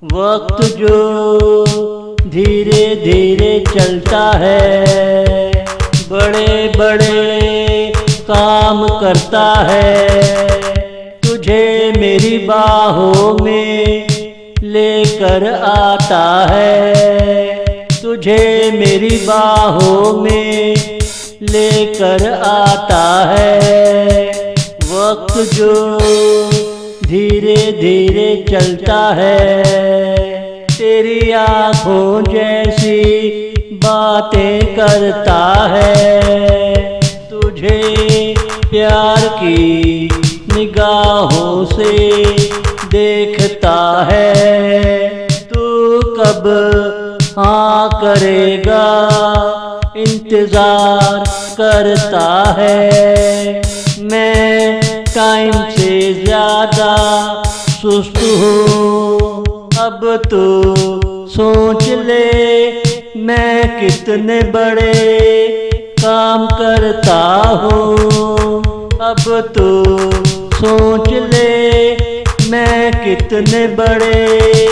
वक्त जो धीरे धीरे चलता है, बड़े बड़े काम करता है। तुझे मेरी बाहों में लेकर आता है, तुझे मेरी बाहों में लेकर आता है। वक्त जो धीरे धीरे चलता है, तेरी आँखों जैसी बातें करता है। तुझे प्यार की निगाहों से देखता है। तू कब हाँ करेगा इंतज़ार करता है। मैं टाइम से ज़्यादा सुस्त हूँ, अब तो सोच ले मैं कितने बड़े काम करता हूँ। अब तो सोच ले मैं कितने बड़े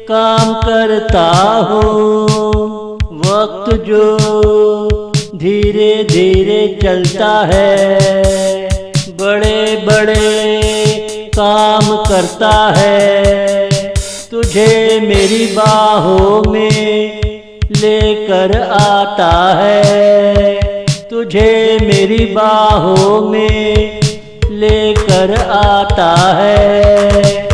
काम करता हूँ। वक्त जो धीरे धीरे चलता है, बड़े बड़े काम करता है। तुझे मेरी बाहों में लेकर आता है, तुझे मेरी बाहों में लेकर आता है।